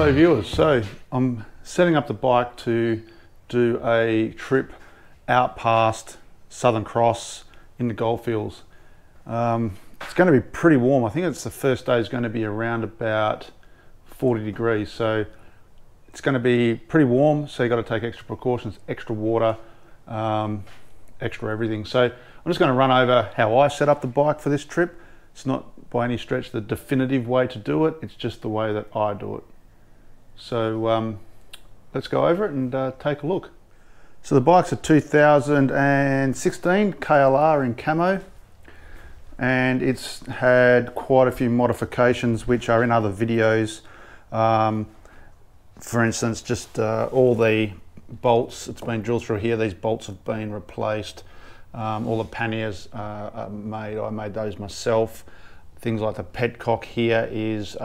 Hello viewers, so I'm setting up the bike to do a trip out past Southern Cross in the goldfields. It's going to be pretty warm. I think it's the first day is going to be around about 40 degrees, so it's going to be pretty warm, so you've got to take extra precautions, extra water, extra everything. So I'm just going to run over how I set up the bike for this trip. It's not by any stretch the definitive way to do it, it's just the way that I do it. So let's go over it and take a look. So the bike's a 2016 KLR in camo, and it's had quite a few modifications which are in other videos. For instance, just all the bolts, it's been drilled through here, these bolts have been replaced. All the panniers are made, I made those myself. Things like the petcock here is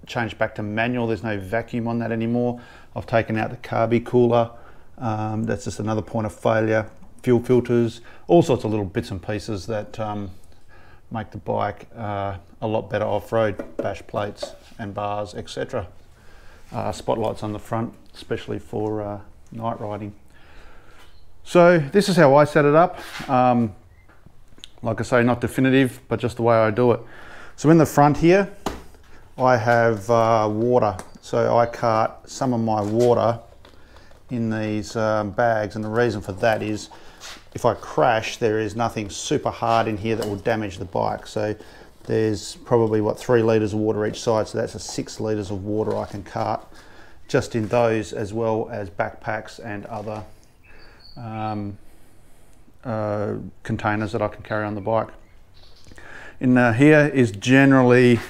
changed back to manual. There's no vacuum on that anymore. I've taken out the carby cooler. That's just another point of failure. Fuel filters, all sorts of little bits and pieces that make the bike a lot better off-road. Bash plates and bars, etc. Spotlights on the front, especially for night riding. So this is how I set it up. Like I say, not definitive, but just the way I do it. So in the front here, I have water. So I cart some of my water in these bags, and the reason for that is if I crash, there is nothing super hard in here that will damage the bike. So there's probably, what, 3 litres of water each side, so that's a 6 litres of water I can cart just in those, as well as backpacks and other containers that I can carry on the bike. In here is generally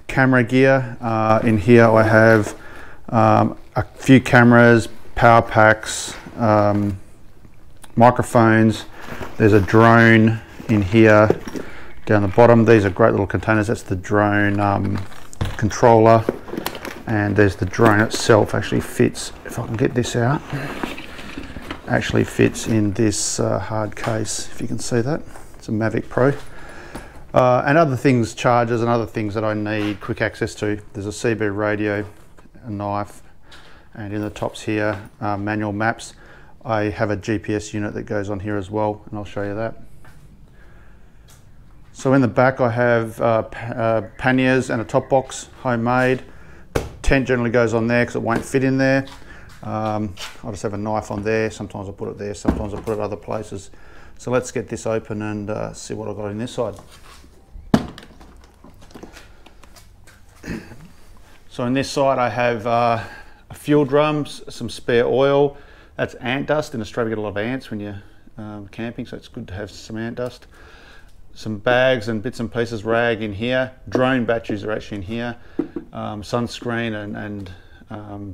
camera gear. In here I have a few cameras, power packs, microphones. There's a drone in here down the bottom. These are great little containers. That's the drone controller, and there's the drone itself. Actually fits, if I can get this out, actually fits in this hard case, if you can see that. It's a Mavic Pro. And other things, chargers and other things that I need quick access to. There's a CB radio, a knife, and in the tops here, manual maps. I have a GPS unit that goes on here as well, and I'll show you that. So in the back I have panniers and a top box, homemade. Tent generally goes on there because it won't fit in there. I just have a knife on there. Sometimes I put it there, sometimes I put it other places. So let's get this open and see what I've got on this side. So on this side I have a fuel drums, some spare oil. That's ant dust. In Australia we get a lot of ants when you're camping, so it's good to have some ant dust. Some bags and bits and pieces, rag in here. Drone batteries are actually in here. Sunscreen and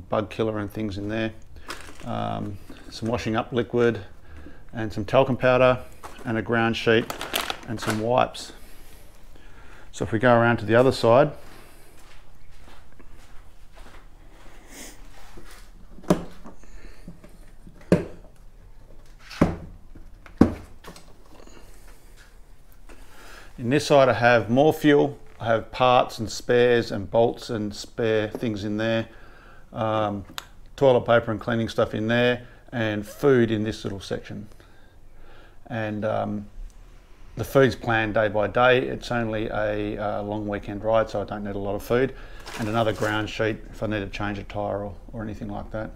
bug killer and things in there. Some washing up liquid and some talcum powder and a ground sheet and some wipes. So if we go around to the other side, in this side I have more fuel. I have parts and spares and bolts and spare things in there. Toilet paper and cleaning stuff in there, and food in this little section. And the food's planned day by day. It's only a long weekend ride, so I don't need a lot of food. And another ground sheet if I need to change a tyre or anything like that.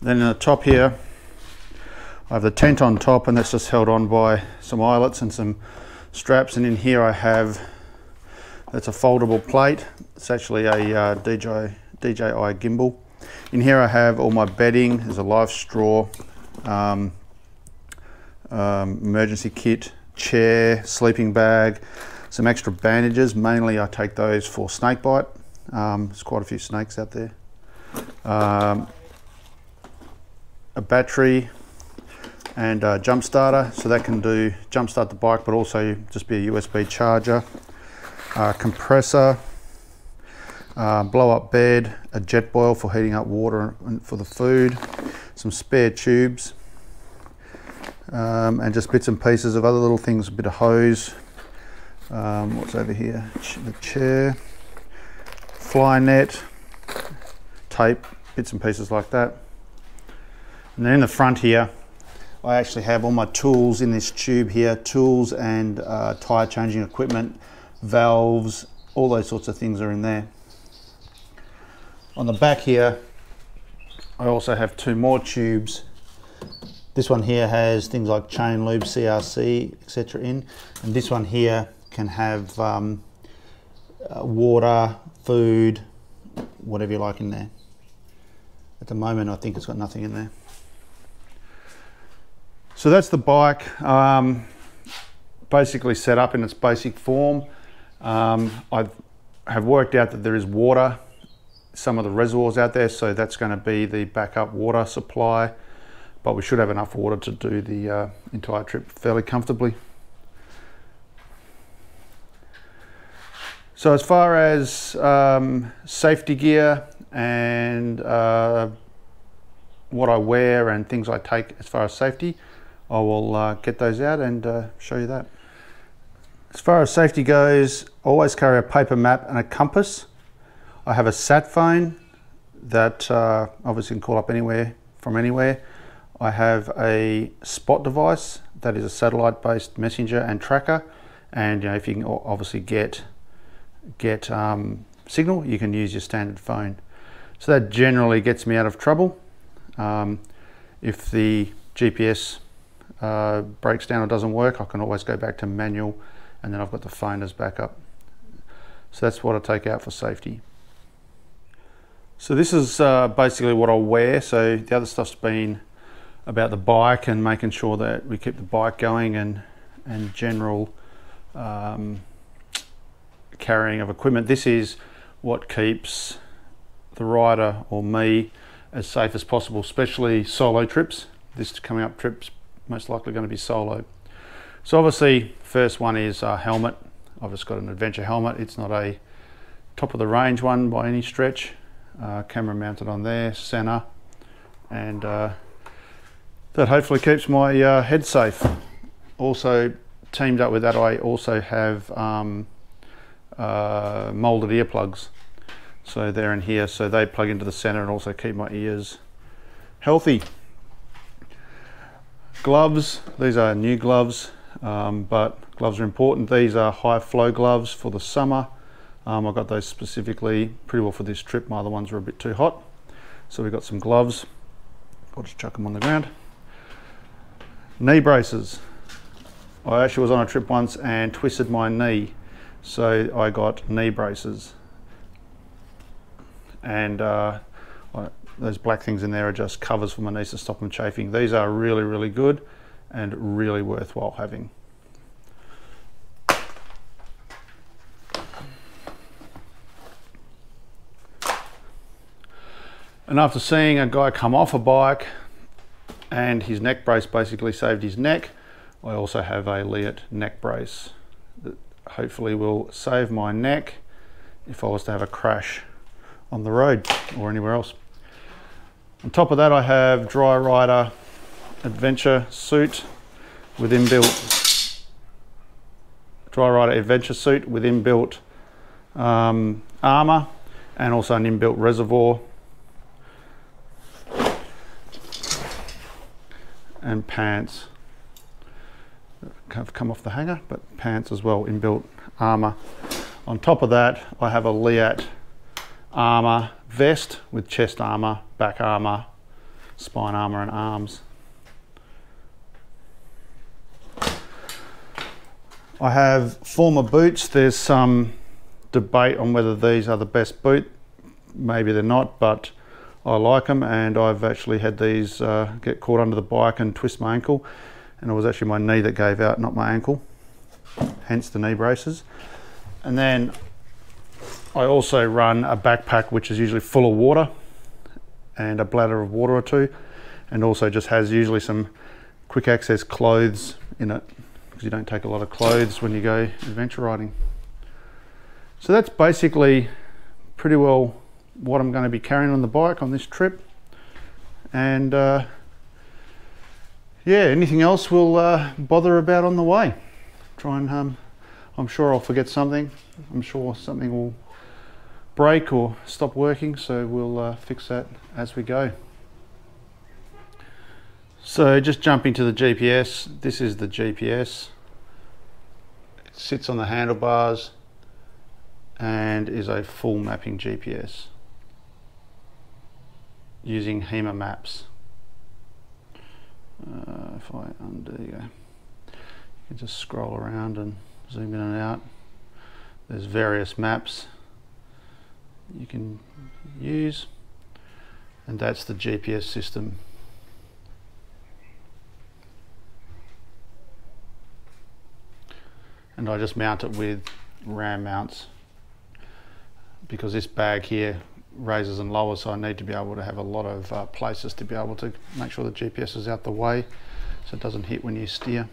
Then in the top here, I have the tent on top, and that's just held on by some eyelets and some straps. And in here I have, that's a foldable plate. It's actually a DJI gimbal. In here I have all my bedding. There's a live straw, emergency kit, chair, sleeping bag, some extra bandages. Mainly I take those for snake bite. There's quite a few snakes out there. A battery and a jump starter, so that can do jump start the bike, but also just be a USB charger. Compressor, blow up bed, a jet boil for heating up water and for the food, some spare tubes, and just bits and pieces of other little things, a bit of hose. What's over here? The chair. fly net, tape, bits and pieces like that. And then in the front here, I actually have all my tools in this tube here, tools and tyre changing equipment, valves, all those sorts of things are in there. On the back here, I also have 2 more tubes. This one here has things like chain lube, CRC, etc. in, and this one here can have water, food, whatever you like in there. At the moment, I think it's got nothing in there. So that's the bike, basically set up in its basic form. I have worked out that there is water, some of the reservoirs out there, so that's going to be the backup water supply, but we should have enough water to do the entire trip fairly comfortably. So as far as safety gear and what I wear and things I take as far as safety, I will get those out and show you that. As far as safety goes, I always carry a paper map and a compass. I have a sat phone that obviously can call up anywhere from anywhere. I have a spot device that is a satellite based messenger and tracker, and if you can obviously get signal, you can use your standard phone. So that generally gets me out of trouble. If the GPS breaks down or doesn't work, I can always go back to manual, and then I've got the phone as backup. So that's what I take out for safety. So this is basically what I'll wear. So the other stuff's been about the bike and making sure that we keep the bike going and general carrying of equipment. This is what keeps the rider or me as safe as possible, especially solo trips. This coming up trip's most likely going to be solo. So obviously first one is helmet. I've just got an adventure helmet. It's not a top of the range one by any stretch. Camera mounted on there, center, and that hopefully keeps my head safe. Also teamed up with that, I also have molded earplugs. So they're in here, so they plug into the center and also keep my ears healthy. Gloves, these are new gloves, but gloves are important. These are high flow gloves for the summer. I got those specifically pretty well for this trip. My other ones were a bit too hot. So we've got some gloves. I'll just chuck them on the ground. Knee braces. I actually was on a trip once and twisted my knee. So I got knee braces. And those black things in there are just covers for my knees to stop them chafing. These are really, really good and really worthwhile having. And after seeing a guy come off a bike and his neck brace basically saved his neck, I also have a Leot neck brace that hopefully will save my neck if I was to have a crash on the road or anywhere else. On top of that, I have Dry Rider adventure suit with inbuilt armor and also an inbuilt reservoir. And pants have come off the hanger, but pants as well, inbuilt armor. On top of that, I have a Leot armor vest with chest armor, back armor, spine armor and arms. I have former boots. There's some debate on whether these are the best boot. Maybe they're not, but I like them, and I've actually had these get caught under the bike and twist my ankle, and it was actually my knee that gave out, not my ankle, hence the knee braces. And then I also run a backpack which is usually full of water and a bladder of water or two, and also just has usually some quick access clothes in it, because you don't take a lot of clothes when you go adventure riding. So that's basically pretty well what I'm going to be carrying on the bike on this trip. And yeah, anything else we'll bother about on the way. Try and I'm sure I'll forget something. I'm sure something break or stop working, so we'll fix that as we go. So just jumping to the GPS, this is the GPS. It sits on the handlebars and is a full mapping GPS using HEMA maps. If I undo, you go. You can just scroll around and zoom in and out. There's various maps you can use, and that's the GPS system. And I just mount it with ram mounts because this bag here raises and lowers, so I need to be able to have a lot of places to be able to make sure the GPS is out the way so it doesn't hit when you steer.